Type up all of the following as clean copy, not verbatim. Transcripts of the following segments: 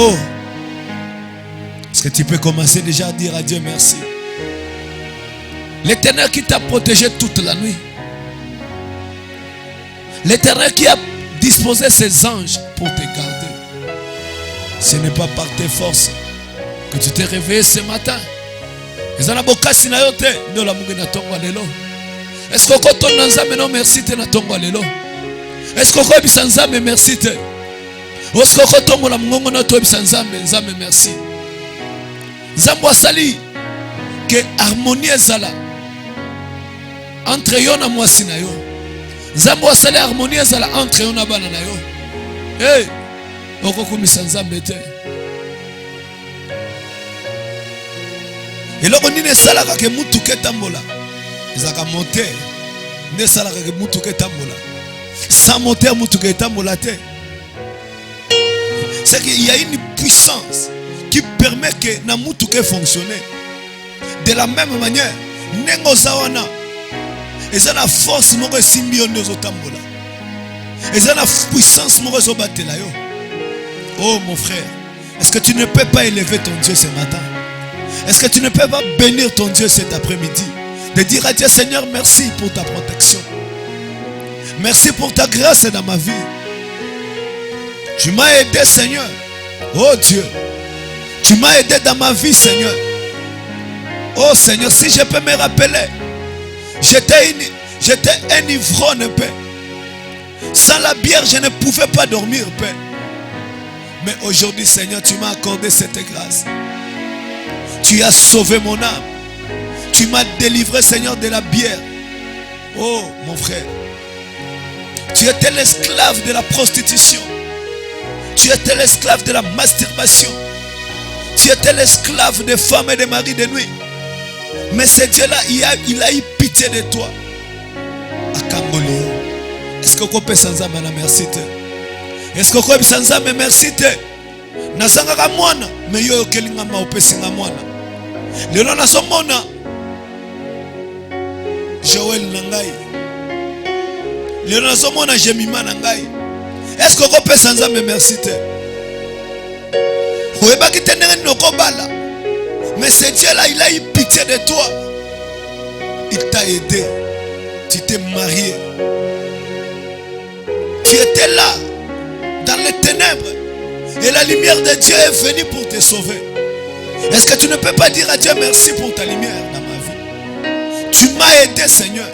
Oh, est-ce que tu peux commencer déjà à dire à Dieu merci? L'Éternel qui t'a protégé toute la nuit. L'Éternel qui a disposé ses anges pour te garder. Ce n'est pas par tes forces que tu t'es réveillé ce matin. Est-ce que tu as merci te na tongo lelo? Est-ce que tu as merci te? Est-ce que tu as merci? Zambo sali que harmonie ezala entre yo na mwasi na yo. Zambo sali harmonie ezala entre yo na bana na yo. Hey, okokumisa nzambe te. Eloko nini esalaka ke mutu ketambola? Ezaka moteur. Ne salaka ke mutu ketambola. Sans moteur mutu ketambola te. C'est qu'il y a une puissance qui permet que na mutu ke fonctionner. De la même manière, nengo zawana ezana force moko simbi ondo zotambola. Ezana puissance moko zobatela yo. Oh mon frère, est-ce que tu ne peux pas élever ton Dieu ce matin? Est-ce que tu ne peux pas bénir ton Dieu cet après-midi? De dire à Dieu, Seigneur, merci pour ta protection. Merci pour ta grâce dans ma vie. Tu m'as aidé, Seigneur. Oh Dieu, tu m'as aidé dans ma vie, Seigneur. Oh Seigneur, si je peux me rappeler, j'étais un ivrogne, Père. Sans la bière, je ne pouvais pas dormir, Père. Mais aujourd'hui, Seigneur, tu m'as accordé cette grâce. Tu as sauvé mon âme. Tu m'as délivré, Seigneur, de la bière. Oh, mon frère. Tu étais l'esclave de la prostitution. Tu étais l'esclave de la masturbation. Tu étais l'esclave des femmes et des maris de nuit. Mais ce Dieu-là, il a eu pitié de toi. Est-ce que vous pouvez sans âme merci? Est-ce que vous pouvez sans âme merci? Nazanga mwana, mais yo kelinga ma opesinga mwana. Lelo nasomona Joël nangai. Lelo nasomona Jemima nangai. Est-ce que vous pouvez sans âme merci? Vous eba kitendenge nokobala. Mais ce Dieu-là, il a eu pitié de toi. Il t'a aidé. Tu t'es marié. Tu étais là, dans les ténèbres. Et la lumière de Dieu est venue pour te sauver. Est-ce que tu ne peux pas dire à Dieu merci pour ta lumière dans ma vie? Tu m'as aidé, Seigneur.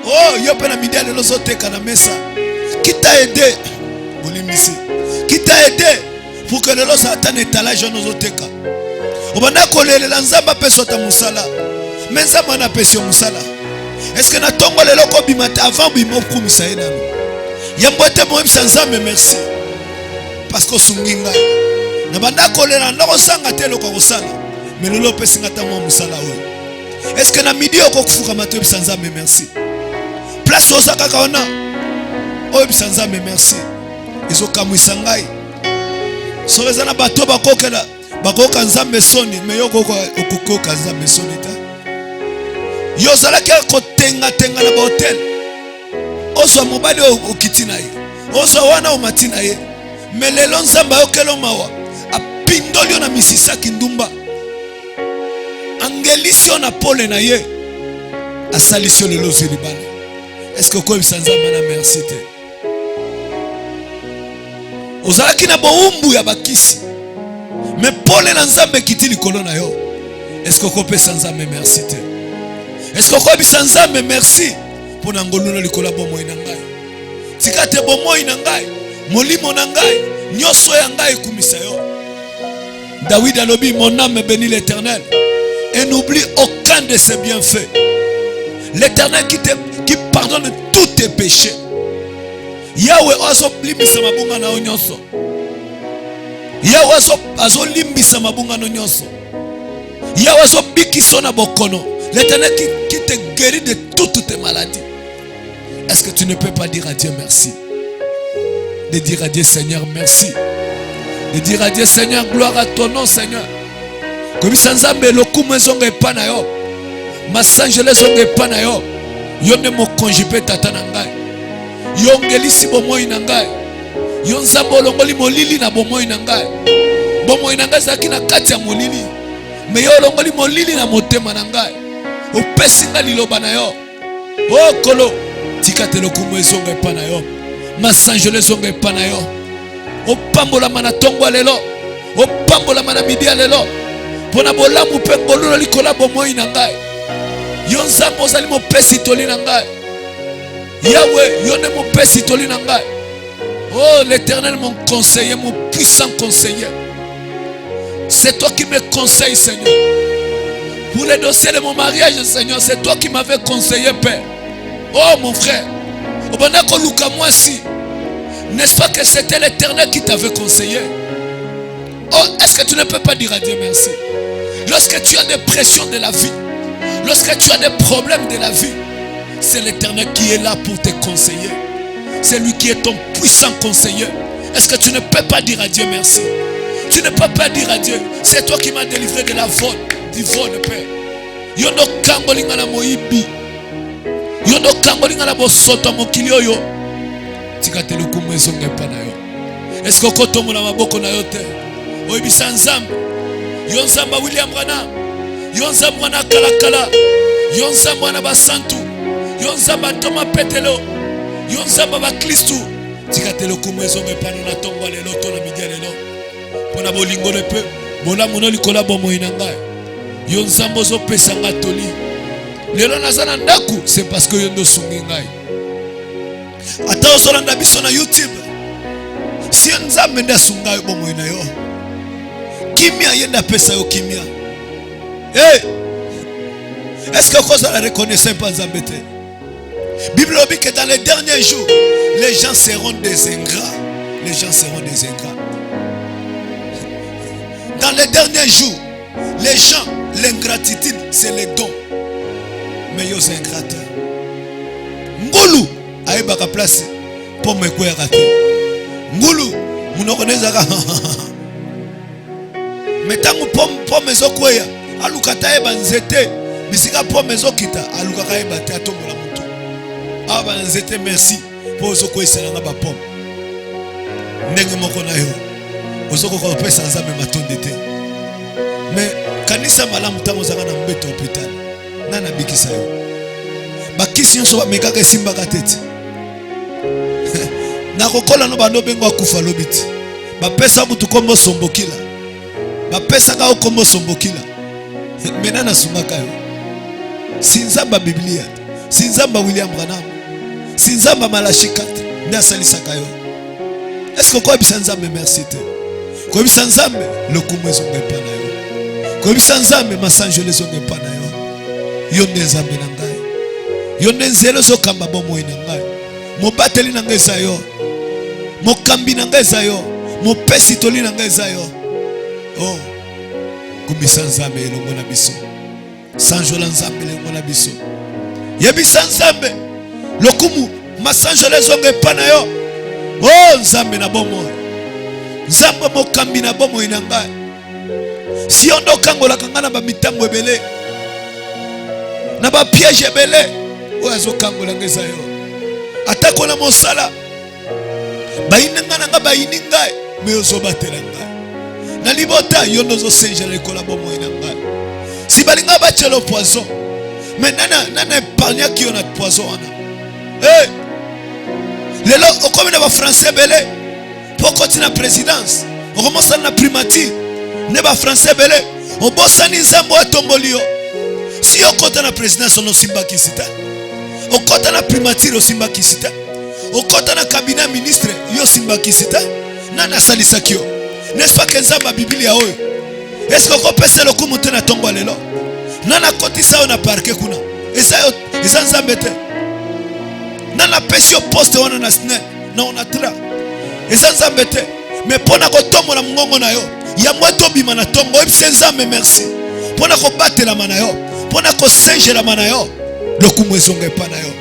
Oh, qui t'a aidé? Qui t'a aidé pour que le Satan étalage nos oteka? Est-ce que na tongo le loko bimata avant bimo kumisa ena? Yambote mo nzambe merci. Parce que sunginga na banda kolela ndako sanga te loko kosala. Mais lelo pesinga ta mo musala oyo. Est-ce que na midi okokufuka mato nzambe merci? Place osaka kaona. Oyo nzambe merci. Ezokamwisa ngai. Soreza na bato bakokela. Bakoka nzambe soni, mais yo kokoka nzambe soni ta. Yo zalaki kotenga tenga na hotel. Ozo mobali okiti na ye. Ozo wana omati na ye. Mais lelo nzamba okelo mawa. Apindoli na misisaki ndumba. Angelisio na pole na ye. Asalisio lelo ziribana. Est-ce que ko bisanzamba na merci te? Ozalaki na boumbu ya bakisi. Mais Paul et Nzambe kiti likolo na yo. Est-ce que vous pouvez sans âme merci? Est-ce que vous pouvez sans âme merci pour n'angoluna likolo bomo inangai? Tikate bomo inangai, molimo nangai, nyoso yangai kumisa yo. David a lobi, mon âme bénit l'Éternel et n'oublie aucun de ses bienfaits. L'Éternel qui pardonne tous tes péchés. Yahweh oso limisa mabunga na onyoso. Yahweh azo limbisa mabunga no nyonso. Yahweh azo bikiso na bokono. L'Éternel qui te guérit de toutes tes maladies. Est-ce que tu ne peux pas dire à Dieu merci? De dire à Dieu Seigneur merci. De dire à Dieu Seigneur gloire à ton nom Seigneur. Comme sanzambe lokumu ezonga epa na yo. Masanjele ezonga epa na yo. Yo ne mo konjipe tata na ngai. Yo ngelisi bomoi na ngai. Yo nzambe olongoli molili na bomoi na ngai. Bomoi na ngai ezalaki na kati ya molili. Mais yo olongoli molili na motema na ngai. Opesi nga liloba na yo. Oh kolo, tika te lokumu ezonga epa na yo. Masanjolo ezonga epa na yo. Opambolama na tongo lelo. Opambolama na midi lelo. Pona bolamu pe ngololo likola bomoi na ngai. Yo nzambe ozali mopesi toli na ngai. Yahweh, yo ne mopesi toli na ngai. Oh l'Éternel, mon conseiller, mon puissant conseiller. C'est toi qui me conseilles, Seigneur. Pour les dossiers de mon mariage, Seigneur, c'est toi qui m'avais conseillé, Père. Oh mon frère, n'est-ce pas que c'était l'Éternel qui t'avait conseillé? Oh, est-ce que tu ne peux pas dire à Dieu merci? Lorsque tu as des pressions de la vie, lorsque tu as des problèmes de la vie, c'est l'Éternel qui est là pour te conseiller. C'est lui qui est ton puissant conseiller. Est-ce que tu ne peux pas dire à Dieu merci? Tu ne peux pas dire à Dieu, c'est toi qui m'as délivré de la vol, du vol, Père. Yono kangolinga na moibi. Yono kangolinga na bosoto mokili oyo. Tikate lokumu ezonga epa na yo. Est-ce que okotomola maboko na yo te? Oyebisa nzambe. Yo nzamba William Branham. Yo nzamba wana kalakala. Yo nzamba wana basantu. Yo nzamba Thomas Petelo. Yo nzamba bakristu. Tikate lokumu ezonga epa na tongo lelo to na midi lelo. Pona bolingo le pe. Bola mono likola bomoi na ngai. Yo nzambo zo pesa ngatoli. Lelo nazana ndaku, c'est parce que yo ndo sungi ngai. Ata ozolanda biso na YouTube. Si nzambe nda sunga yo bomoi na yo. Kimia yenda pesa yo kimia. Hey! Est-ce que cause la reconnaissance pas nzambe te? Bible dit que dans les derniers jours, les gens seront des ingrats. Les gens seront des ingrats. Dans les derniers jours, les gens, l'ingratitude, c'est les dons. Mais ils sont ingrats. Ngulu, aïe baka place pour me quoi rater. Ngulu, mon connaissez. Mais tant que pomme mes okoya, alukata eba nzete, bisika pomme mes okita, alukaka eba te atomola mutu. Ah ba nzete merci pour okoya selanga ba pomme. Ndenge moko na yo. Ozoko ko pesa nzambe matonde te. Mais kanisa malamu tango zaka na mbeto hôpital. Nana bikisa yo. Bakisi nyonso ba mekaka esimba ka tete. Na kokola no bando bengo akufa lobiti. Ba pesa mutu kombo sombokila. Ba pesa ka kombo sombokila. Mena na sumaka yo. Sinzamba Biblia. Sinzamba William Branham. Sinzamba Malachi 4. Nda salisaka yo. Est-ce que quoi bisa nzambe merci te? Quoi bisa nzambe lokumu ezonga epa na yo. Quoi bisa nzambe masanjolo ezonga epa na yo. Yo nde nzambe na ngai. Yo nde nzelo zokamba bomoi na ngai. Mobateli na ngai eza yo. Mokambi na ngai eza yo. Mopesi toli na ngai eza yo. Oh. Kumisa nzambe elongo na biso. Sanjola nzambe elongo na biso. Yebisa nzambe lokumu masanjolo ezonga epa na yo. Oh nzambe na bomo. Nzambe mokambi na bomo ina ngai. Si ondo kangola kangana ba mitango ebele. Na ba piège ebele. Oyo azokangola ngeza yo. Atako na mosala. Ba inanga na nga ba ininga me ozobatela ngai. Na libota yondo zo senja lekola bomo ina ngai. Si balinga ba chelo poison. Mais nana épargna qui on a poison wana. Hey! Lelo okomina ba français belé pour continuer la présidence. On commence à la primature. Ne ba français belé. On bossa ni nzambo atombolio. Si on compte la présidence on simba kisita. On compte la primature on simba kisita. On compte la cabinet ministre yo simba kisita. Nana salisa kio. N'est-ce pas que nzamba Biblia oyo? Est-ce que on peut se le kumu tena tombo lelo? Nana koti sa on a parqué kuna. Eza nzambe te. Nana pesi au poste wana na sne na on a tra. Eza nzambe te. Mais pona ko tombo na mungongo na yo. Ya mweto bima na tombo ebise nzambe merci. Pona ko batela mana yo. Pona ko senje la mana yo. Lokumu ezonga epa na yo.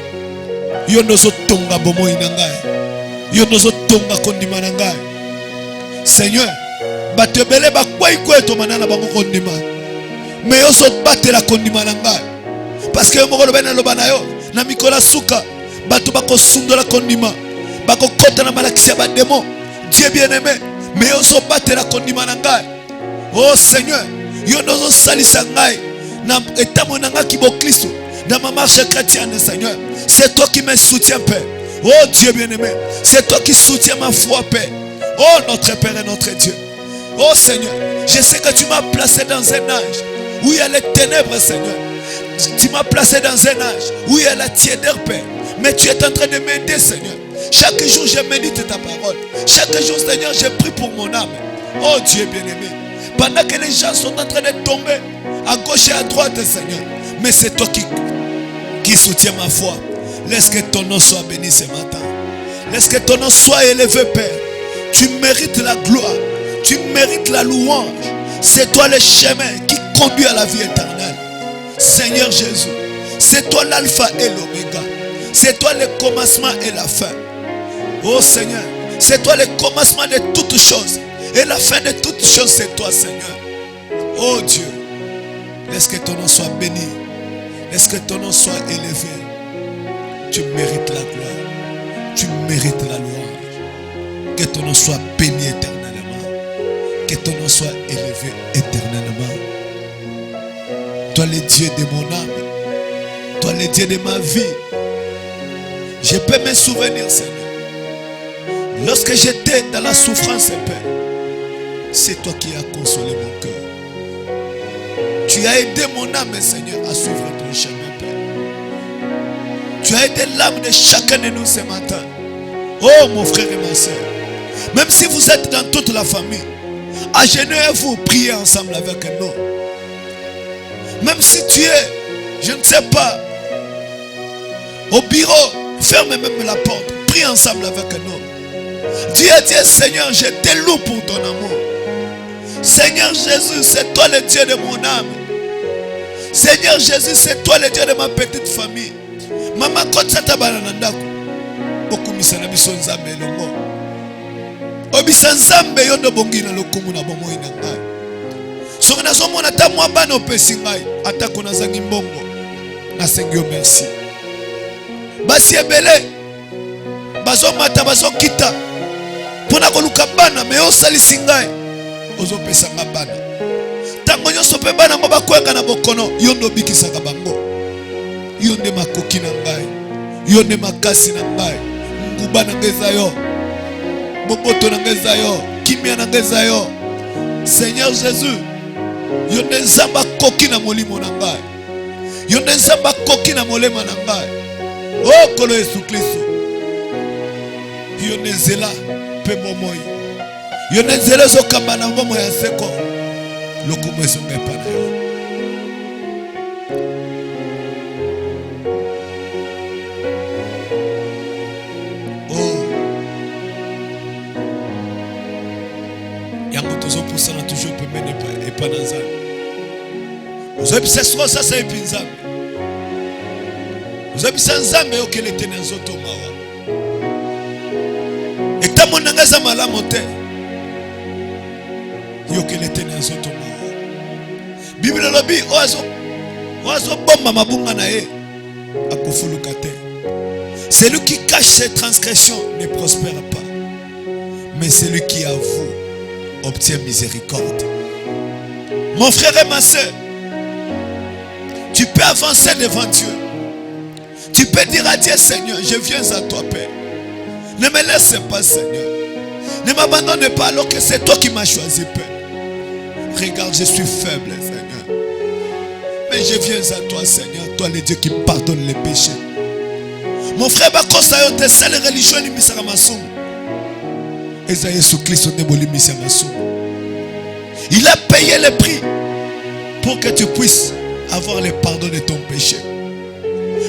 Yo nozo tonga bomo ina ngai. Yo nozo tonga kondima na ngai. Seigneur, batebele ba kwai kweto manana bango kondima. Mais yo so batela kondima na ngai. Parce que yo moko lobena lobana yo na mikola suka. Bato bako sundola kondima. Bako kota na malakisi ya bademo. Dieu bien-aimé, mais ozo battre la kondima na ngai. Oh Seigneur, yo nozo salisa ngai na etamo na ngai kibo Kristo dans ma marche chrétienne, Seigneur. C'est toi qui me soutiens, Père. Oh Dieu bien-aimé, c'est toi qui soutiens ma foi, Père. Oh notre Père et notre Dieu. Oh Seigneur, je sais que tu m'as placé dans un âge où il y a les ténèbres, Seigneur. Tu m'as placé dans un âge où il y a la tiédeur, Père. Mais tu es en train de m'aider, Seigneur. Chaque jour, je médite ta parole. Chaque jour, Seigneur, je prie pour mon âme. Oh Dieu bien-aimé, pendant que les gens sont en train de tomber à gauche et à droite, Seigneur, mais c'est toi qui soutiens ma foi. Laisse que ton nom soit béni ce matin. Laisse que ton nom soit élevé, Père. Tu mérites la gloire. Tu mérites la louange. C'est toi le chemin qui conduit à la vie éternelle. Seigneur Jésus, c'est toi l'alpha et l'oméga. C'est toi le commencement et la fin. Oh Seigneur, c'est toi le commencement de toutes choses. Et la fin de toutes choses, c'est toi, Seigneur. Oh Dieu, laisse que ton nom soit béni. Laisse que ton nom soit élevé. Tu mérites la gloire. Tu mérites la louange. Que ton nom soit béni éternellement. Que ton nom soit élevé éternellement. Toi le Dieu de mon âme. Toi le Dieu de ma vie. Je peux me souvenir, Seigneur. Lorsque j'étais dans la souffrance, Père, c'est toi qui as consolé mon cœur. Tu as aidé mon âme, Seigneur, à suivre ton chemin, Père. Tu as aidé l'âme de chacun de nous ce matin. Oh, mon frère et ma soeur. Même si vous êtes dans toute la famille, agenouillez-vous, priez ensemble avec nous. Même si tu es, je ne sais pas, au bureau, ferme même la porte. Prie ensemble avec nous. Dis à Dieu, Seigneur, je te loue pour ton amour. Seigneur Jésus, c'est toi le Dieu de mon âme. Seigneur Jésus, c'est toi le Dieu de ma petite famille. Maman, quand ça t'a balanandako, beaucoup misana biso nzambe longo. Obisa nzambe yondo bongi na lokumu na bomo inanga. Soki nazomona ta mwa bana opesi ngai, atako nazangi mbongo. Nasengi yo merci. Basi ebele, bazomata bazokita. Pona koluka bana me osalisi ngai. Ozopesa nga bana. Tango nyonso pe bana ngo bakwenga na bokono, yo ndo bikisaka bango. Yo nde makoki na ngai. Yo nde makasi na ngai. Nguba na ngeza yo. Boboto na ngeza yo. Kimia na ngeza yo. Seigneur Jésus, yo nde nzamba koki na molimo na ngai. Yo nde nzamba koki na molema na ngai. Oh kolo Yesu Kristo. Yo nde zela pe bomoi. Yo nde zela zokamba na bomo ya seko. Lokumu esonga epa na yo. Toujours peut mener et pas dans un. Vous avez ça ça et pinzam. Vous avez ça nzambe auquel était dans zoto mawa. Et ta mon nangaza malamote. Yoquel était dans zoto mawa. Bible lobi oazo bomba mabunga na e akufulukate. Celui qui cache ses transgressions ne prospère pas. Mais celui qui avoue obtient miséricorde. Mon frère et ma soeur, tu peux avancer devant Dieu. Tu peux dire à Dieu, Seigneur, je viens à toi, Père. Ne me laisse pas, Seigneur. Ne m'abandonne pas alors que c'est toi qui m'as choisi, Père. Regarde, je suis faible, Seigneur. Mais je viens à toi, Seigneur. Toi, le Dieu qui pardonne les péchés. Mon frère, Bakosayo, tes seules religions, ni misaramasum. Il a payé le prix pour que tu puisses avoir le pardon de ton péché.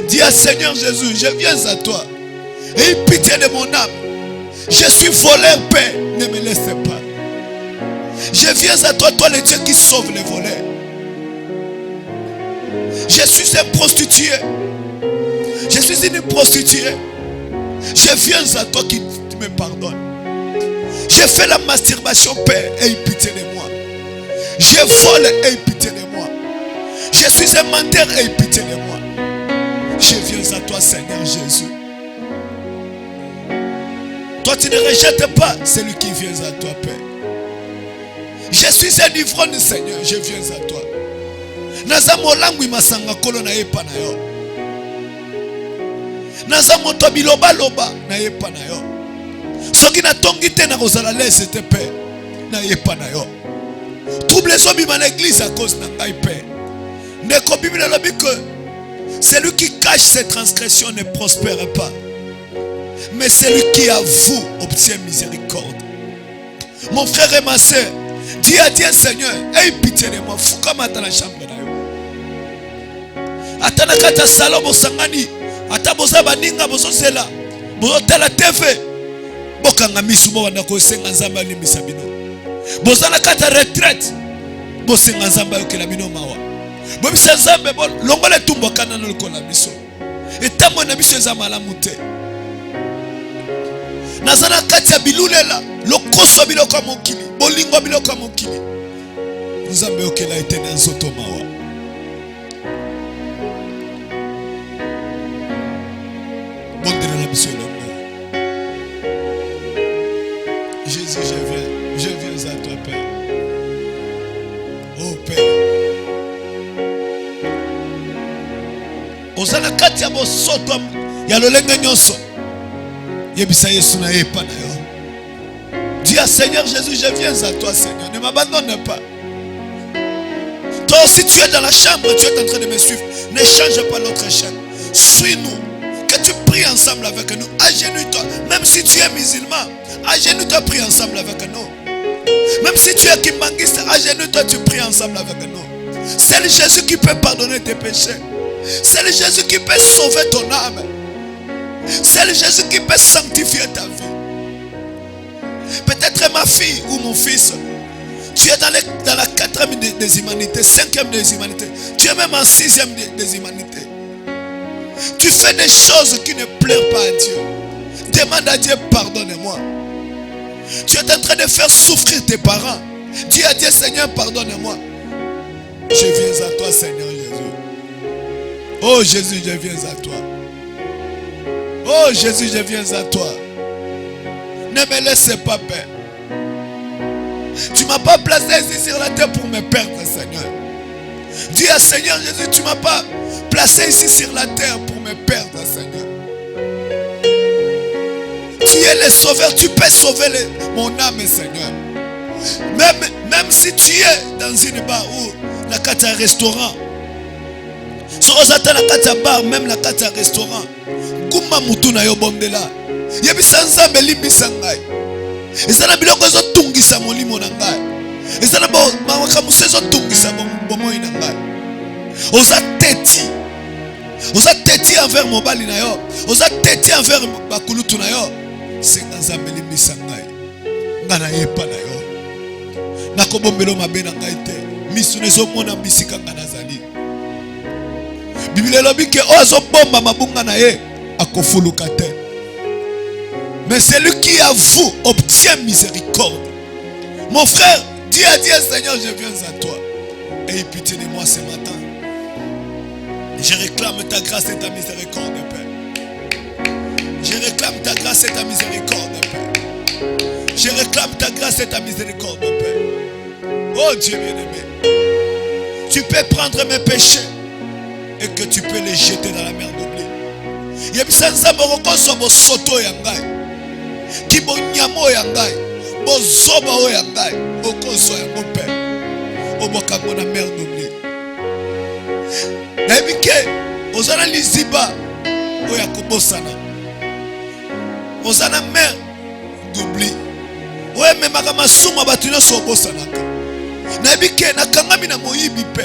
Dis à Seigneur Jésus, je viens à toi. Aie pitié de mon âme. Je suis voleur, Père. Ne me laisse pas. Je viens à toi, toi le Dieu qui sauve les voleurs. Je suis un prostitué. Je suis une prostituée. Je viens à toi qui me pardonne. J'ai fait la masturbation, Père, aie pitié de moi. Je vole, aie pitié de moi. Je suis un menteur, aie pitié de moi. Je viens à toi, Seigneur Jésus. Toi, tu ne rejettes pas celui qui vient à toi, Père. Je suis un ivrogne, Seigneur, je viens à toi. Naza molangu masanga kolo na yepa na yo. Naza moto biloba loba na yepa na yo. Soki na tongi te na kozala laisse te Père na yepa na yo. Trouble so bima l'église à cause na ngai Père. Ndeko Bible lobi que celui qui cache ses transgressions ne prospère pas. Mais celui qui avoue obtient miséricorde. Mon frère et ma soeur, dis à Dieu Seigneur, aie pitié de moi. Fou comme dans la chambre na yo. Atana kata salon bosangani, ata boza baninga bozosela, bozotela TV. Bokanga misubo wana ko senga nzamba limisa bino. Bozala kata retraite, bosenga nzamba yokela bino mawa. Bobisa nzambe bo longola tumbo kana no kola biso. Etambo na biso za malamu te. Nazana kati ya bilulela, lokoso biloko mokili, bolingo biloko mokili. Nzambe yokela etene nzoto mawa. Jésus, je viens à toi, Père. Oh Père. Ozana kati ya bosoto ya lolenga nyonso. Yebisa Yesu na yepa na yo. Dis à Seigneur Jésus, je viens à toi, Seigneur. Ne m'abandonne pas. Toi aussi tu es dans la chambre, tu es en train de me suivre. Ne change pas notre chaîne. Suis-nous. Que tu pries ensemble avec nous. Agenouille-toi. Même si tu es musulman, agenouille-toi, prie ensemble avec nous. Même si tu es kimbangiste, agenouille-toi, tu pries ensemble avec nous. C'est le Jésus qui peut pardonner tes péchés. C'est le Jésus qui peut sauver ton âme. C'est le Jésus qui peut sanctifier ta vie. Peut-être ma fille ou mon fils, tu es dans la 4e des humanités, 5e des humanités. Tu es même en 6e des humanités. Tu fais des choses qui ne plaisent pas à Dieu. Demande à Dieu, pardonne-moi. Tu es en train de faire souffrir tes parents. Dis à Dieu, Seigneur, pardonne-moi. Je viens à toi, Seigneur Jésus. Oh Jésus, je viens à toi. Oh Jésus, je viens à toi. Ne me laisse pas, Père. Tu ne m'as pas placé ici sur la terre pour me perdre, Seigneur. Dis à Seigneur Jésus, tu ne m'as pas placé ici sur la terre pour me perdre, Seigneur. Tu es le sauveur, tu peux sauver mon âme, Seigneur. Même si tu es dans une bar ou la carte à restaurant, sur la carte à bar, même la carte à restaurant, Kuma mutuna yo bondela. Yebisa nzambe limbisa ngai. Ezana biloko zo tungisa molimo na ngai. Ezana ba makamuso zo tungisa bomoi na ngai. Oza teti envers mobali na yo. Oza teti envers bakulutu na yo. Senga nzambe limbisa ngai. Ngana yepa na yo. Nakobombelo mabe na ngai te. Misune zo mona bisika ngana zali. Bible lobi ke ozo bomba mabunga na ye. Mais celui qui avoue obtient miséricorde. Mon frère, dis à Dieu, Seigneur, je viens à toi. Aie pitié de moi ce matin. Je réclame ta grâce et ta miséricorde, Père. Je réclame ta grâce et ta miséricorde, Père. Je réclame ta grâce et ta miséricorde, Père. Oh Dieu bien-aimé, tu peux prendre mes péchés et que tu peux les jeter dans la mer d'oubli. Yebisa nzambe okoso bosoto ya ngai kibonyamo ya ngai bozoba o ya ngai okoso ya mope obokango na mer d'oubli. Nayebike ozana liziba oya kobosana, ozana mer d'oubli oya memaka masuma bato nyonso obosanaka. Nayebike nakangami na moyibi pe,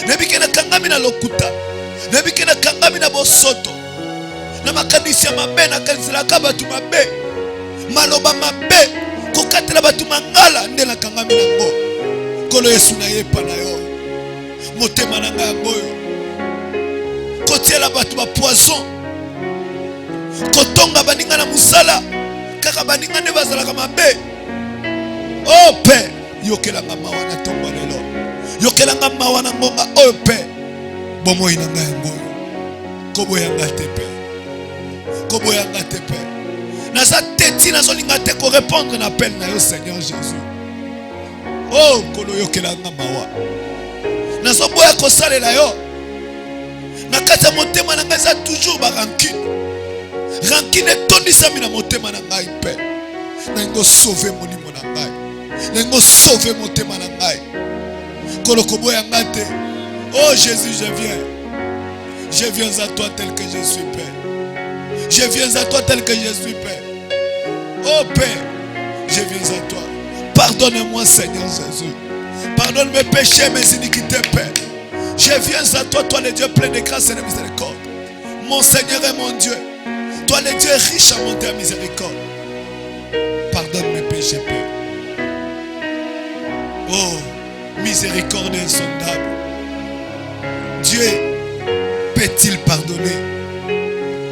nayebike nakangami na lokuta, nayebike nakangami na bosoto, na makanisi ya mabe nakanisaka batu mabe, maloba mabe kokatela batu mangala nde nakangami nango. Kolo Yesu na yepa na yo motema na ngai yangoyo kotiela batu ba poison, kotonga baninga na musala kaka baninga nde bazalaka mabe. Oh Père, yokelanga mawa na tomba lelo, yokelanga mawa na ngonga oyo Père, bomoi na ngai yangoyo koboyanga te Père, koboyanga te Père. Naza teti Tina zolinga te ko répondre na appel na yo Seigneur Jésus. Oh kolo yo kelanga mawa. Na so boya ko salela yo. Na kata motema na ngai za toujours ba rancune. Rancune tondisami na motema na ngai pe. Na ngo sauver molimo na ngai. Na ngo sauver motema na ngai. Kolo ko boya ngate. Oh Jésus, je viens. Je viens à toi tel que je suis Père. Je viens à toi tel que je suis Père. Oh Père, je viens à toi. Pardonne-moi Seigneur Jésus. Pardonne mes péchés, mes iniquités Père. Je viens à toi, toi le Dieu plein de grâce et de miséricorde. Mon Seigneur et mon Dieu. Toi le Dieu riche à monter à miséricorde. Pardonne mes péchés Père. Oh, miséricorde insondable. Dieu peut-il pardonner?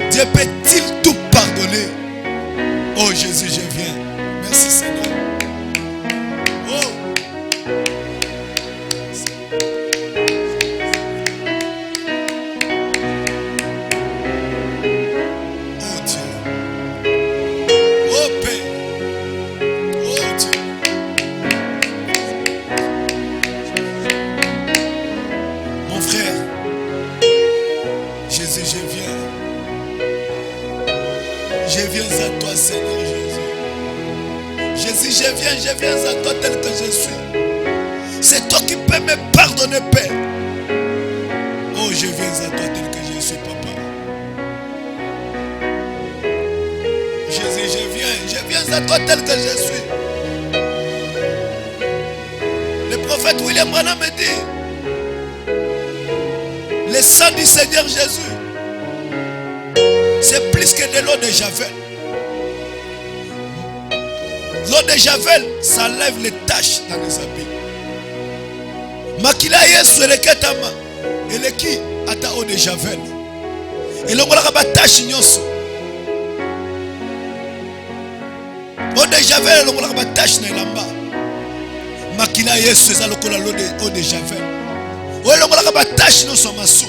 Dieu peut-il tout pardonner? Oh Jésus, je viens. Merci Seigneur. Oh. Oh Dieu. Oh Père. Oh Dieu. Mon frère, Jésus, je viens. Je viens à toi, Seigneur Jésus. Jésus, je viens à toi tel que je suis. C'est toi qui peux me pardonner, Père. Oh, je viens à toi tel que je suis, Papa. Jésus, je viens à toi tel que je suis. Le prophète William Branham me dit, le sang du Seigneur Jésus, c'est plus que de l'eau de Javel. L'eau de Javel, ça lève les taches dans les habits. Makila Yesu eleketama, eleki ata eau de Javel. Elongolaka ba tache nyonso. Eau de Javel elongolaka ba tache na elamba. Makila Yesu eza lokola eau de Javel. O elongolaka ba tache nyonso maso.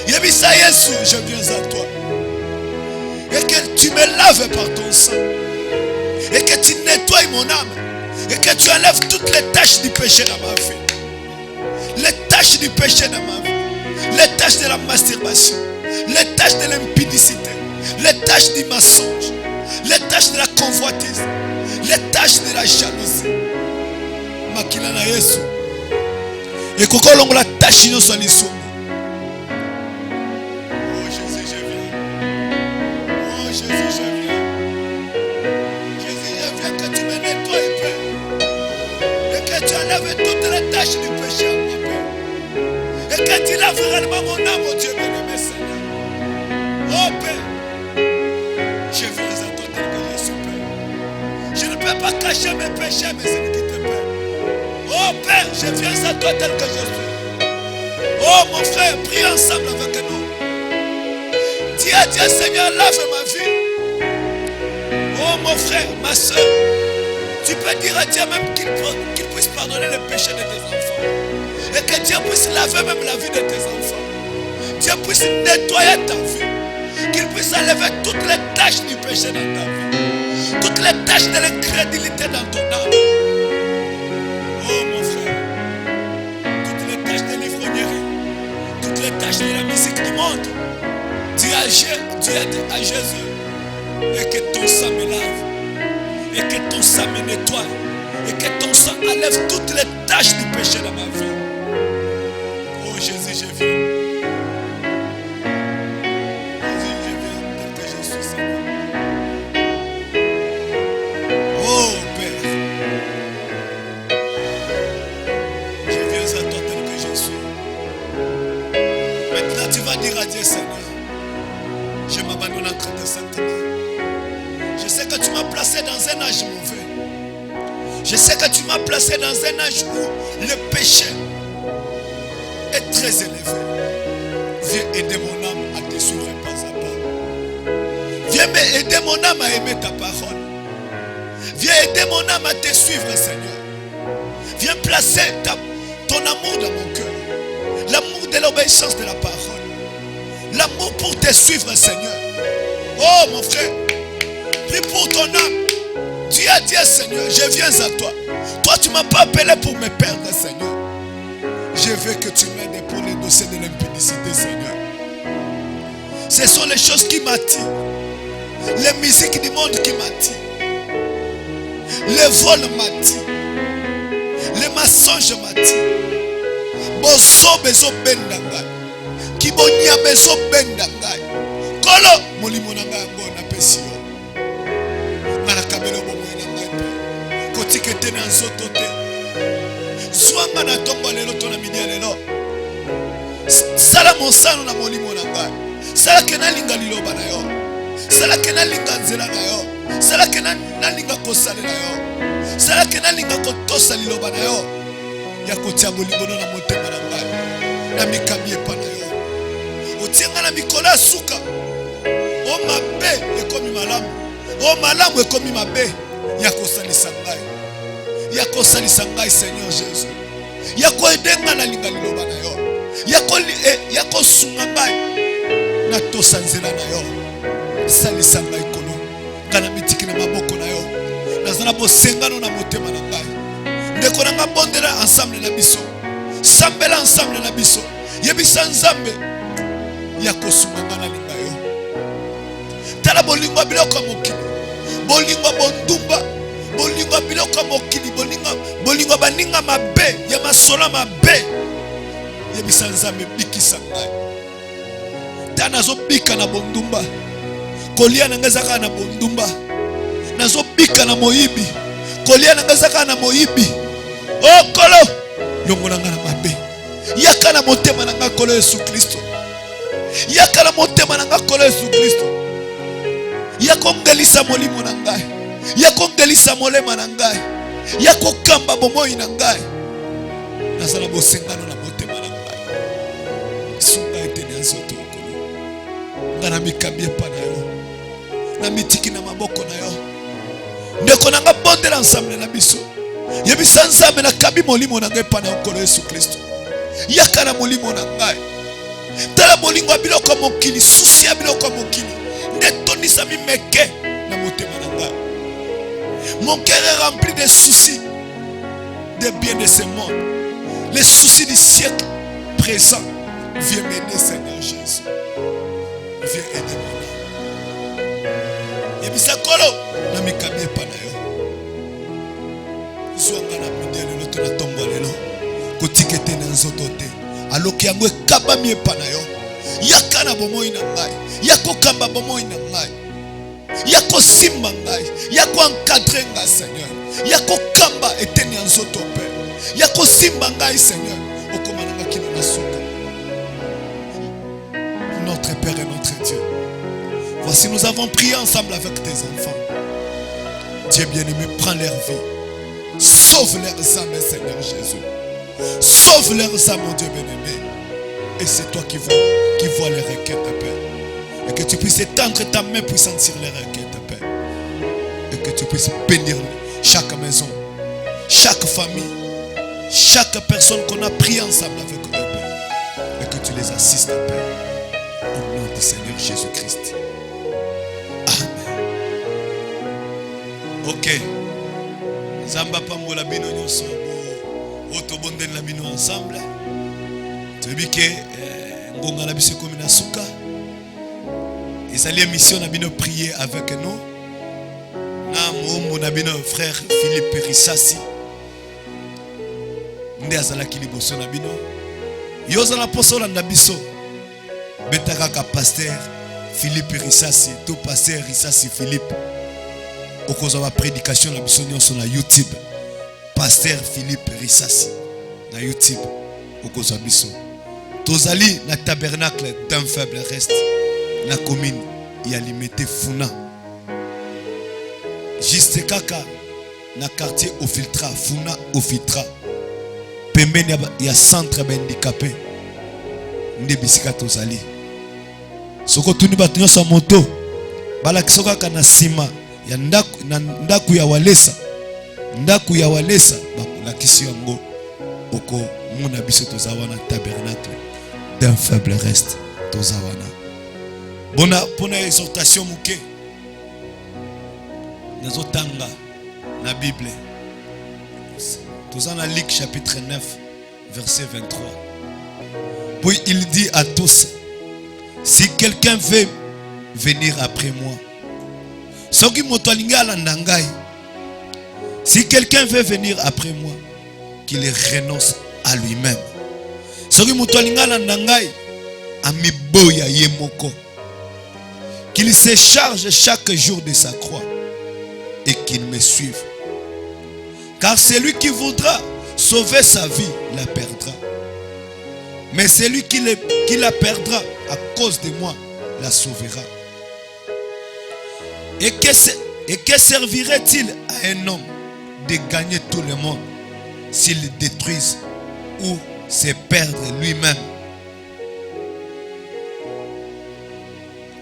Yebisa Yesu, je viens à toi. Et que tu me laves par ton sang. Et que tu nettoies mon âme. Et que tu enlèves toutes les taches du péché dans ma vie. Les taches du péché dans ma vie. Les taches de la masturbation. Les taches de l'impudicité. Les taches du mensonge. Les taches de la convoitise. Les taches de la jalousie. Makila na Yesu. Et koko longo la tache nyonso ya lisumu. Avec toutes les tâches du péché à mon Père. Et que tu laves réellement mon âme, mon Dieu bien-aimé Seigneur. Oh Père, je viens à toi tel que je suis Père. Je ne peux pas cacher mes péchés, mes iniquités Père. Oh Père, je viens à toi tel que je suis. Oh mon frère, prie ensemble avec nous. Dis à Dieu Seigneur, lave ma vie. Oh mon frère, ma soeur, tu peux dire à Dieu même qu'il puisse pardonner les péchés de tes enfants. Et que Dieu puisse laver même la vie de tes enfants. Dieu puisse nettoyer ta vie. Qu'il puisse enlever toutes les taches du péché dans ta vie. Toutes les taches de l'incrédulité dans ton âme. Oh mon frère. Toutes les taches de l'ivrognerie. Toutes les taches de la musique du monde. Dis à Jésus. Et que ton sang me lave. Et que ton sang me nettoie. Et que ton sang enlève toutes les taches du péché dans ma vie. Oh Jésus, je viens. Jésus, je viens tel que je suis, Seigneur. Oh Père. Je viens à toi tel que je suis. Maintenant tu vas dire à Dieu, Seigneur, je m'abandonne entre tes saintes mains. Je sais que tu m'as placé dans un âge mauvais. Je sais que tu m'as placé dans un âge où le péché est très élevé. Viens aider mon âme à te suivre pas à pas. Viens aider mon âme à aimer ta parole. Viens aider mon âme à te suivre, Seigneur. Viens placer ton amour dans mon cœur. L'amour de l'obéissance de la parole. L'amour pour te suivre, Seigneur. Oh mon frère, puis pour ton âme. Tu as dit, Seigneur, je viens à toi. Toi, tu ne m'as pas appelé pour me perdre, Seigneur. Je veux que tu m'aides pour les dossiers de l'impudicité, Seigneur. Ce sont les choses qui m'attirent. Les musiques du monde qui m'attirent. Les vols m'attirent. Les mensonges m'attirent. Bozo bezo bendangai. Kibonia bezo bendangai. Kolo molimo nanga yango na pesi yo. Ngala kabelo bomo na ngai. Kotikete na nzoto te. Zwanga na tongo lelo to na midi lelo. Sala mosano na molimo na ngai. Sala kena linga liloba na yo. Sala kena linga nzela na yo. Sala kena linga kosalela yo. Sala kena linga kotosa liloba na yo. Ya kotia bolingo na motema na ngai. Na mikabi epa na yo. Otienga na mikola suka. O mabe ekomi malamu. O malamu ekomi mabe. Ya kosalisa ngai. Ya kosalisa ngai, Seigneur Jésus. Ya koedenga na linga liloba na yo. Ya kosunga ngai. Na tosa nzela na yo. Salisa ngai kono. Kana mitiki na maboko na yo. Nazala bosengano na motema na ngai. Ndeko na nga bondela ensemble na biso. Sambela ensemble na biso. Yebisa nzambe. Ya kosunga nga na linga yo. Tala bolingwa biloko mokili. Bolingwa bondumba. Bolingwa biloko mokili. Bolingwa baninga mabe. Ya masola mabe. Yebisa nzambe bikisa ngai. Tana zo bika na bondumba. Kolia na ngezaka na bondumba. Nazo bika na moyibi. Kolia na ngezaka na moyibi. Oh kolo. Longola nga na mabe. Yaka na motema na nga kolo Yesu Kristo. Yaka na motema na nga kolo Yesu Kristo. Yako ngelisa molimo na ngai. Yako ngelisa molema na ngai. Yako kamba bomoi na ngai. Nazala bosengano na motema na ngai. Sunga eteni azoto kolo. Ngana mikabie pa na yo. Na mitiki na maboko na yo. Ndeko na nga bondela ensemble na biso. Yebisa nzambe na kabi molimo na ngai pa na nkolo Yesu Kristo. Yaka na molimo na ngai. Tala molingo ya biloko mokili. Susi ya biloko mokili. Netonisa mimeke na motema na ngai. Mon cœur est rempli de soucis. Des biens de ce monde. Les soucis du siècle présent. Viens m'aider, Seigneur Jésus. Viens aider mon âme. Yebisa kolo na mikabie pa na yo. Zwanga na midele loto na tombo lelo. Kotikete na nzoto te. Aloki yango ekaba mie pa na yo. Yaka na bomoi na ngai. Yako kamba bomoi na ngai. Yako simba ngai. Yako encadre ngai, Seigneur. Yako kamba eteni nzoto pe. Yako simba ngai, Seigneur. Okoma na kino na suka. Notre Père et notre Dieu. Voici, nous avons prié ensemble avec tes enfants. Dieu bien-aimé, prends leur vie. Sauve leurs âmes, Seigneur Jésus. Sauve leurs âmes, mon Dieu bien-aimé. Et c'est toi qui vois les requêtes, Père. Et que tu puisses étendre ta main pour sentir les requêtes, Père. Et que tu puisses bénir chaque maison, chaque famille, chaque personne qu'on a prié ensemble avec eux, Père. Et que tu les assistes, Père. Au nom du Seigneur Jésus-Christ. Amen. Ok. Zamba pambola bino nyoso bo otobonden la bino ensemble. Tebike ngonga la biso komi na suka. Ezali mission na bino prier avec nous. Na mo na bino frère Philippe Risasi. Nde azala ki liboso na bino. Yoza la posola na biso. Betaka ka pasteur Philippe Risasi, tout pasteur Risasi Philippe. Okoza wa prédication na biso nyonso na YouTube. Pasteur Philippe Risasi na YouTube. Okoza biso. Tozali na tabernacle d'un faible reste na commune ya limité Funa. Juste kaka na quartier Ofiltra, Funa Ofiltra. Pembeni ya centre handicapé. Nde bisika tozali. Soko tuni batu nyonso moto. Bala kisoka kana sima ya ndaku ya walesa. Ndaku ya walesa bakula kisi yango oko muna biso tozawana tabernacle d'un faible reste tozawana. Bona exhortation muke. nazotanga na Bible. Tous en Luc chapitre 9 verset 23. Puis il dit à tous, si quelqu'un veut venir après moi, si quelqu'un veut venir après moi, qu'il renonce à lui-même. Qu'il se charge chaque jour de sa croix et qu'il me suive. Car celui qui voudra sauver sa vie la perdra. Mais celui qui la perdra à cause de moi la sauvera. Et que servirait-il à un homme de gagner tout le monde s'il détruise ou se perdre lui-même?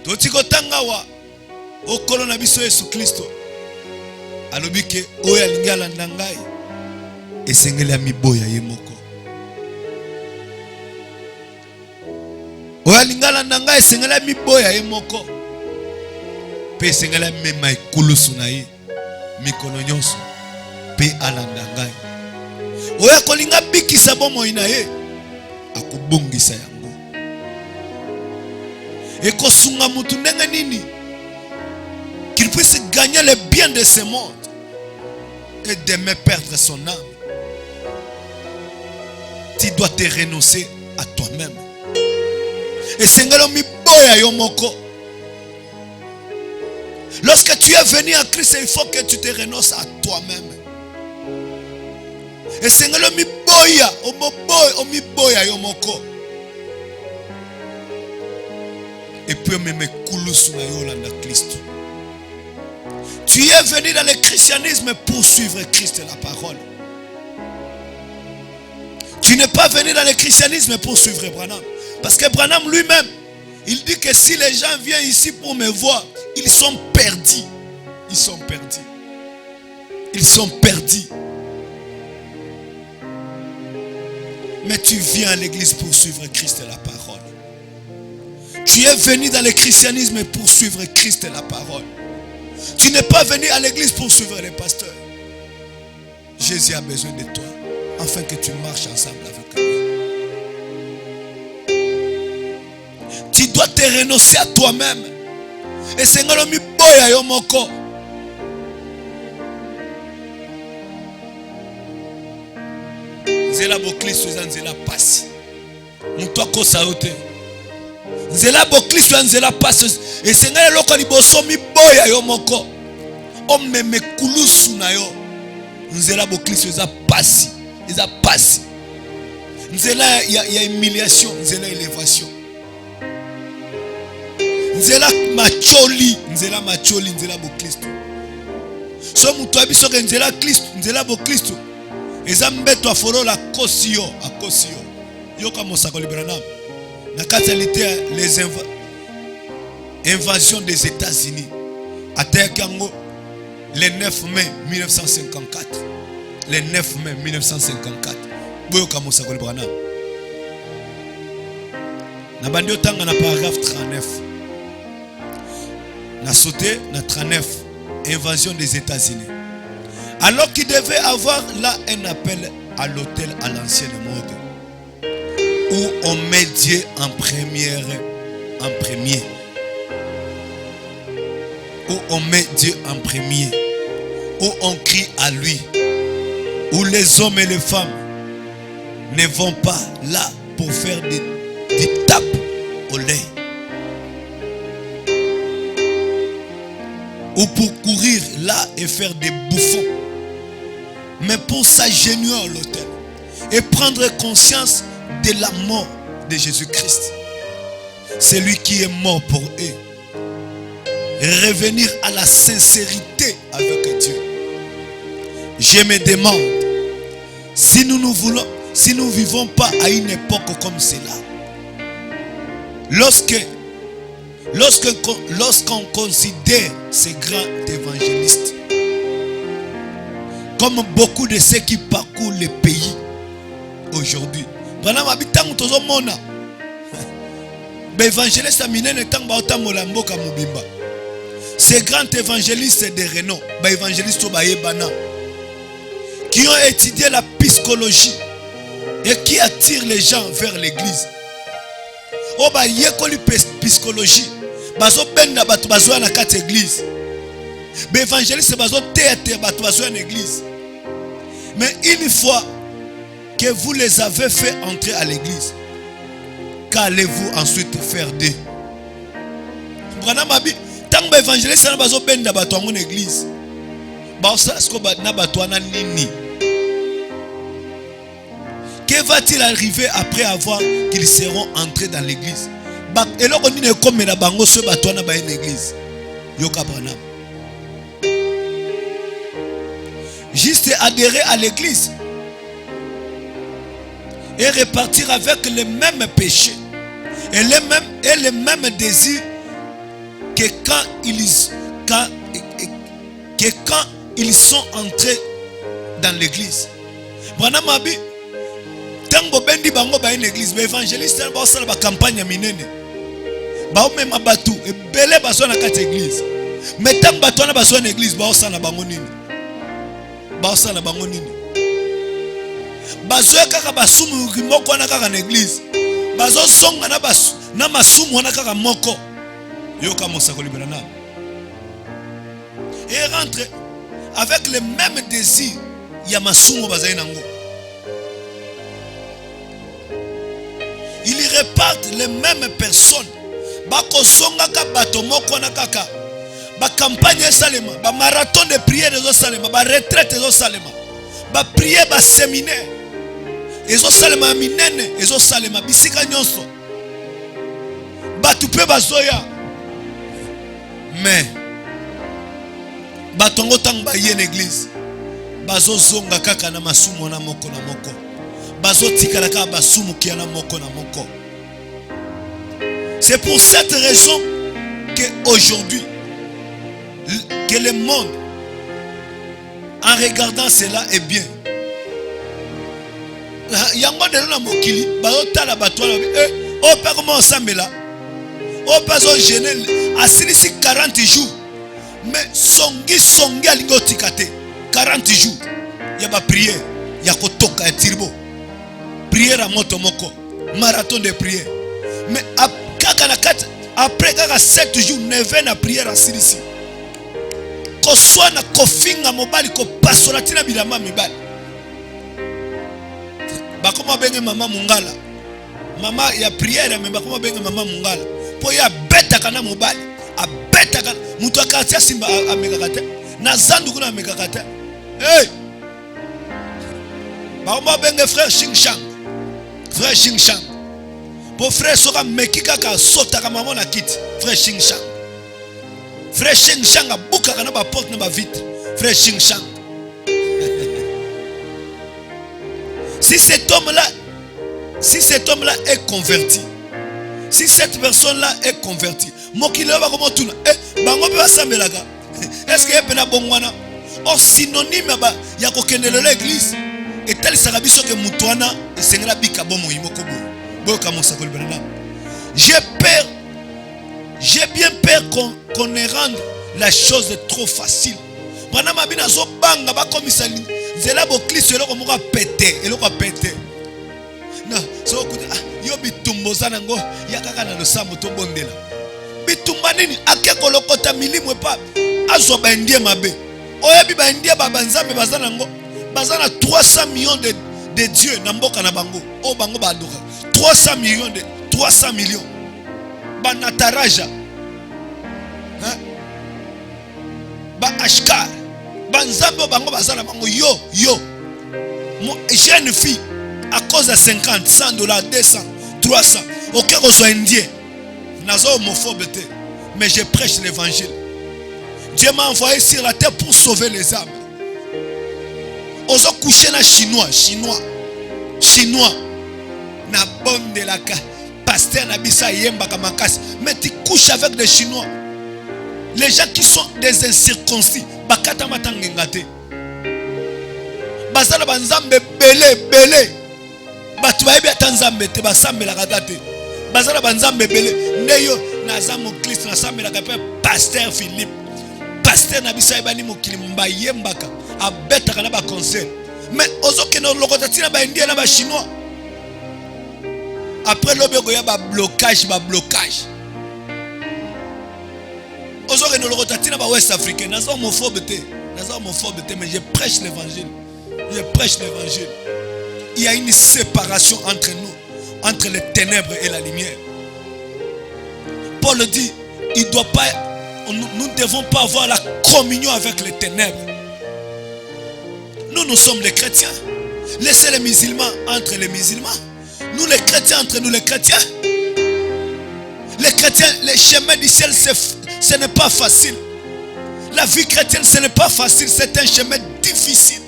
Totiko tangawa okolo na biso Yesu Kristo alobi ke oyo alingi alanda ngai esengeli miboya ye moko. Oyo alingi alanda ngai esengeli miboya ye moko. Pe esengeli mema ekulusu na ye mikolo nyonso pe alanda ngai. Oyo akolinga bikisa bomoi na ye akobongisa yango. Et qu'il puisse gagner le bien de ce monde et de me perdre son âme. Tu dois te renoncer à toi-même. Et c'est lorsque tu es venu en Christ, il faut que tu te renonces à toi-même. Et c'est et puis même Christ. Tu es venu dans le christianisme pour suivre Christ et la parole. Tu n'es pas venu dans le christianisme pour suivre Branham. Parce que Branham lui-même, il dit que si les gens viennent ici pour me voir, ils sont perdus. Ils sont perdus. Ils sont perdus. Mais tu viens à l'église pour suivre Christ et la parole. Tu es venu dans le christianisme pour suivre Christ et la parole. Tu n'es pas venu à l'église pour suivre les pasteurs. Jésus a besoin de toi afin que tu marches ensemble avec lui. Tu dois te renoncer à toi-même. Et c'est ngalo mi boya yo moko. Nzela bo Kristo nzela pasi. Mutwa ko saote. Nzela bo Kristo nzela pasi. Et c'est ngalo loko liboso mi boya yo moko. Omeme kulusu na yo. Nzela bo Kristo za pasi. Eza pasi. Nzela ya humiliation, nzela élévation. Nzela macholi, nzela bo Kristo. So mutu abiso ke nzela Kristo, nzela bo Kristo. Eza mbeto aforola kosio, akosio. Yoka mosako libranam. Na katalité les invasions des États-Unis. Atayakango le 9 mai 1954. Le 9 mai 1954. Boyoka mosako libranam. Na bandio tanga na paragraphe 39. Na sauté na 39. Invasion des États-Unis. Alors qu'il devait avoir là un appel à l'hôtel à l'ancienne mode, où on met Dieu en premier, où on met Dieu en premier, où on crie à lui, où les hommes et les femmes ne vont pas là pour faire des tapes au lait, ou pour courir là et faire des bouffons, mais pour s'agenouiller à l'autel et prendre conscience de la mort de Jésus-Christ. C'est lui qui est mort pour eux. Revenir à la sincérité avec Dieu. Je me demande si nous ne vivons pas à une époque comme cela. Lorsqu'on considère ces grands évangélistes comme beaucoup de ceux qui parcourent le pays aujourd'hui. ces grands évangélistes de renom, évangélistes qui ont étudié la psychologie et qui attirent les gens vers l'église. Oh ba yekoli psychologie, bazo benda batu bazo na kati église. Ba évangéliste bazo théâtre batu bazo na église. Mais une fois que vous les avez fait entrer à l'église, qu'allez-vous ensuite faire d'eux? Brana mabi, tant ba évangéliste na bazo benda batu en église. Ba ça ce ko ba na batu na nini? Que va-t-il arriver après avoir qu'ils seront entrés dans l'église? Et là, on dit comme la bango se batona ba une église. Yoka Branham. Juste adhérer à l'église et repartir avec les mêmes péchés et les mêmes désirs que quand ils sont entrés dans l'église. Branham a dit tango bendi bango ba une église, mais évangéliste ba sala ba campagne minene. Ba o même batu e belé ba so na kati église. Mais tango batu na ba so na église ba o sala bango nini? Ba o sala bango nini? Ba zo kaka ba sumu moko na kaka na église. Ba zo songa na ba na masumu na kaka moko. Yoka mosako libérana. Et rentre avec les mêmes désirs ya masumu bazai nango. Ils repartent les mêmes personnes. Bako songa ka bato moko na kaka. Ba campagne salema, ba marathon de prière de salema, ba retraite de salema. Ba prière ba séminaire. Ezo salema minene, ezo salema bisika nyonso. Batu pe bazoya. Mais batongo tang ba ye l'église. Bazo zonga kaka na masumo na moko na moko. C'est pour cette raison qu'aujourd'hui, que le monde, en regardant cela, est bien. Yango de la mokili, baota la batoile, oh pas comment ensemble là, oh pas on gêné, assis 40 jours, mais songi alingo tikate, 40 jours, il y a pas prière, il y a kotoka et tirbo. Prière à motomoko, marathon de prière. Mais après 7 jours, 9 ans à prière à Sirisi. Ko soit na kofinga mobali ko pasoratina bilama mibali. Bakoma benge mama mungala. Mama ya prière mais bakoma benge mama mungala. Po ya beta kana mobali. A beta kana mutu akatia simba amekakata. Na zandu kuna amekakata. Hey! Bakoma benge frère Shingshang. Frère Shingshang. Pour frère Sora Mekika ka sota ka maman na kit. Frère Shingshang. Frère Shingshang a bouka na ba porte na ba vitre. Frère Shingshang. Si cet homme-là est converti, si cette personne-là est convertie, mokile ba komo tuna bango be basambelaka. Est-ce que yepena bongwana? Or synonyme ba ya kokendela l'église. Et tel sarabiso que mutuana et sengela bika bomo imokobo. Boka mosako libérana. J'ai bien peur qu'on ne rende la chose trop facile. Pendant ma bina zo banga ba komisa zela bo clisse eloko moko pété, eloko pété. Na so ko yo bitumbo zanango yakaka na losambo to bondela. Bitumba nini akeko lokota milimo pa azo ba ndie mabe. Oyebi ba ndie ba banzambe bazanango. Bazana 300 millions de dieux na mboka na bango. O bango ba adoka. 300 millions. Banataraja. Hein? Ba ashkar. Banzambe bango bazana bango yo. J'ai une fille à cause de 50, 100 dollars, 200, 300. Ok, qu'on soit indien. Nazo homophobe, mais je prêche l'évangile. Dieu m'a envoyé sur la terre pour sauver les âmes. Ozo coucher na chinois. Na bonne de la ka. Pasteur na bisa yemba kamakas. Mais tu couches avec des chinois. Les gens qui sont des incirconcis. Bakata matangengate. Basala banzambe belé. Batu baebi atanzambe te basambe la kadate. Basala banzambe belé. Neyo nazamu Christ nasambe la kape Pasteur Philippe. pasteur na biso ebani mokili mba yembaka abetaka na ba conseil mais ozoke na lokota tina ba indien na ba chinois après lobeko ya ba blocage ozoke na lokota tina ba West Africain nazo homophobe te mais je prêche l'évangile. Il y a une séparation entre nous, entre les ténèbres et la lumière. Paul dit, nous ne devons pas avoir la communion avec les ténèbres. Nous sommes les chrétiens. Laissez les musulmans entre les musulmans. Nous les chrétiens entre nous les chrétiens. Les chrétiens, les chemins du ciel, ce n'est pas facile. La vie chrétienne, ce n'est pas facile. C'est un chemin difficile.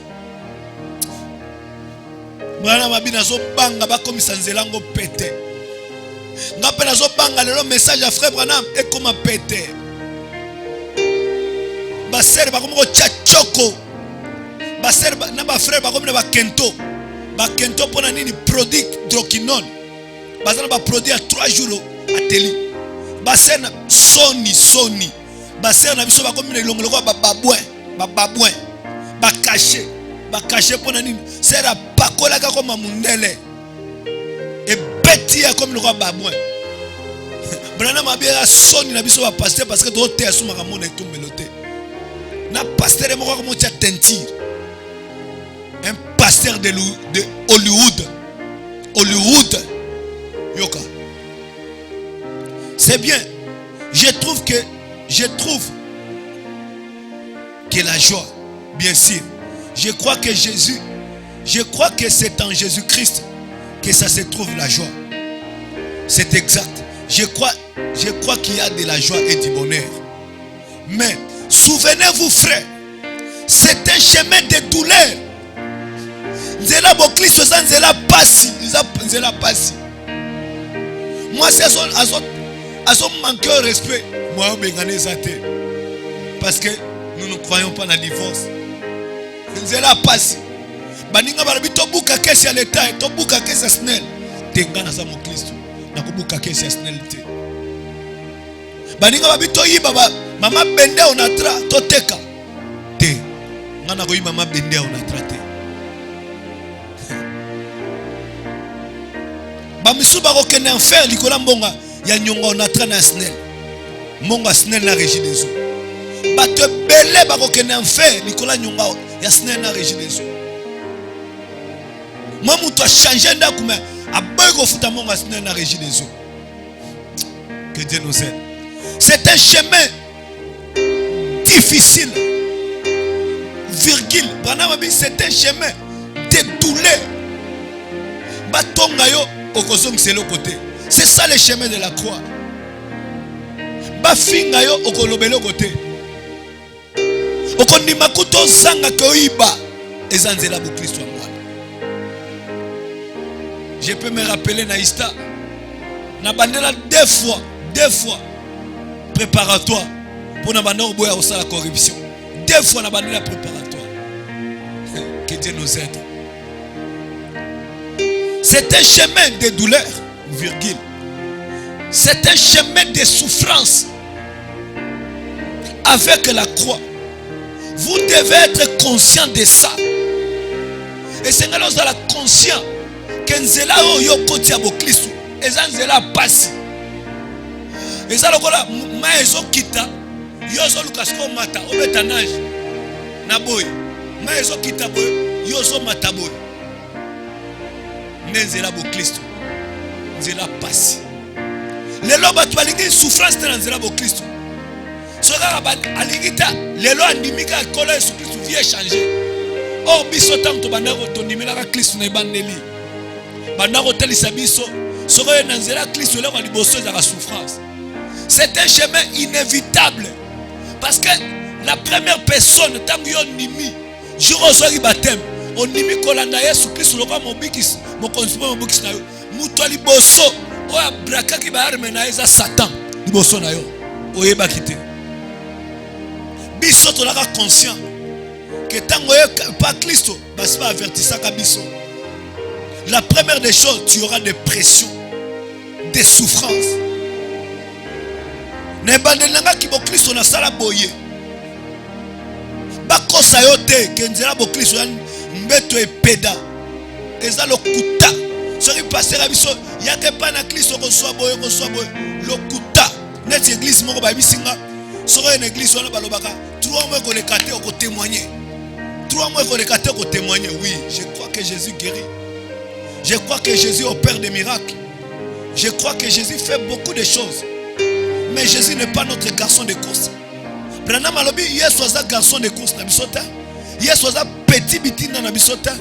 Mwana mabina zo banga ba comme sanzelango pété. Ngapena zo banga le message à frère Branham et comme pété. Ba sœur ba comme tchachoko. Ba sœur na ba frère ba comme ba kento. Ba kento pona nini produit droquinone. Ba za ba produit à 3 jours à télé. Ba sœur na Sony. Ba sœur na biso ba comme longolo ba babouin. Ba caché pour nani sera pakola comme mundele et bêtis comme le roi babouin. Branham a bien sonné na biso ba pasteur parce que d'autres te asuma ramon et tout meloté. Na pasteur mo comme tia tentir. Un pasteur de Hollywood. Yoka. C'est bien. Je trouve que la joie, bien sûr. Je crois que c'est en Jésus-Christ que ça se trouve la joie. C'est exact. Je crois qu'il y a de la joie et du bonheur. Mais souvenez-vous, frère, c'est un chemin de douleur. Nzela bokliso za nzela pasi. Moi c'est azo manquer au respect. Moi bengane zate. Parce que nous ne croyons pas dans le divorce. Nzela pasi. Baninga barabi to buka kesi ya leta, to buka kesi ya SNEL. Tengana za mo Kristo. Na kubuka kesi ya SNEL te. Baninga babi to yiba mama bende onatra to teka. Te. Ngana ko yiba mama bende onatra te. Bamisu bako kene enfer likola mbonga ya nyonga onatra na SNEL. Mbonga SNEL na régie des eaux. Bato belé bako kene enfer likola nyonga ya SNEL na régie des eaux. Moi mutu a changé ndakume a boy ko futa mbonga SNEL na régie des eaux. Que Dieu nous aide. C'est un chemin difficile. Virgule. C'est un chemin de douleur. Batonga yo okozong c'est le côté. C'est ça le chemin de la croix. Bafinga yo okolobelo côté. Okondima kuto sanga koiba ezanzela bu Kristo amwa. Je peux me rappeler Naïsta. Na bandela deux fois préparatoire pour na bandela boya au la corruption. Deux fois na bandela préparatoire. Que Dieu nous aide. C'est un chemin de douleur, virgule. C'est un chemin de souffrance. Avec la croix. Vous devez être conscient de ça. Et c'est là vous êtes conscient que nzela oyo koti ya boklisto eza nzela pasi. Eza lokola ma ezo kita yozo lukasko mata obeta nage na boy. Ma ezo kita boy yozo mata boy. Nzela boklisto nzela pasi. Lelo batu balingi souffrance na nzela boklisto. Soka ba alingita lelo andimika kola Yesu Kristo vie changer. Or biso tam to bandako to ndimela ka Kristo na bandeli. Bandako telisa biso soka na nzela Kristo lelo liboso za la souffrance. C'est un chemin inévitable parce que la première personne tangu yo ndimi jour ozori baptême on ndimi kolanda Yesu Kristo loka mobikis mo consommer mobikis na yo muto liboso o abraka ki ba arme na eza Satan liboso na yo oyeba kite. Biso to laka conscient que tango pas Kristo basi ba avertissa ka biso. La première des choses, tu auras des pressions, des souffrances. Ne bandelanga ki bo Kristo na sala boye. bakosa yo te ke nzela bo Kristo ya mbeto epeda eza lokuta soki pasteur ya biso yake pa na Kristo ko swa boye lokuta neti église moko ba bisinga soki une église wana balobaka 3 mois ko le kate ko témoigner 3 mois ko le kate ko témoigner. Oui, je crois que Jésus guérit, je crois que Jésus opère des miracles, je crois que Jésus fait beaucoup de choses, mais Jésus n'est pas notre garçon de course. Branham alobi Yesu aza garçon de course na bisota, Yesu aza petit bitina na bisota.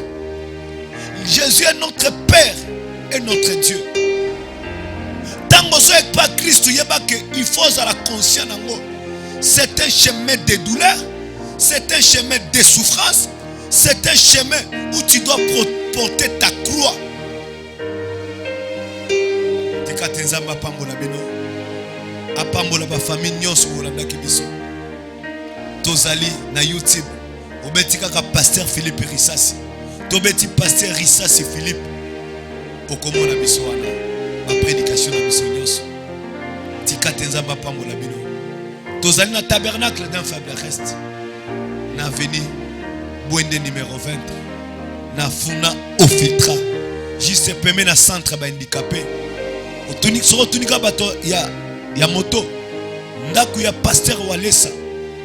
Jésus est notre Père et notre Dieu. Tango so ek pas Christ yeba que il faut à la conscience nango. C'est un chemin de douleur, c'est un chemin de souffrance, c'est un chemin où tu dois porter ta croix. Tekatenzamba pambola bino. Apambola ba famille nyonso olanda kibiso. Tozali na YouTube. Obetika ka pasteur Philippe Risasi. Tobeti pasteur Risasi Philippe. Okomona biso wana. Ma prédication na biso nyonso. Tikatenzamba pambola bino. Tozali na tabernacle d'un faible reste. Na avenue Bwende numéro 20. Na Funa Ofiltra. Juste peme na centre ba handicapé. Otunik soro tunika bato ya moto. Ndaku ya pasteur Walesa.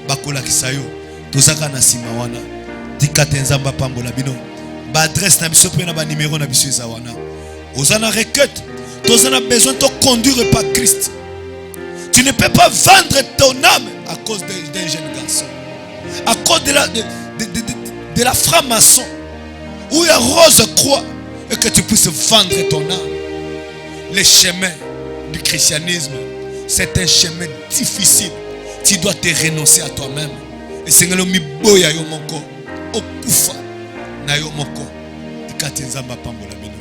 Bakola kisayo. Tozaka na sima wana. Tikatenzamba pambola bino. Ba adresse na biso pe na ba numéro na biso eza wana. Ozana requête. Tozana besoin de conduire par Christ. Tu ne peux pas vendre ton âme à cause d'un jeune garçon. À cause de la franc-maçon. Où il y a rose croix. Et que tu puisses vendre ton âme. Le chemin du christianisme, c'est un chemin difficile. Tu dois te renoncer à toi-même. Et c'est le miboya yo moko. Okufa na yo moko. Tikatenzamba pambola bino.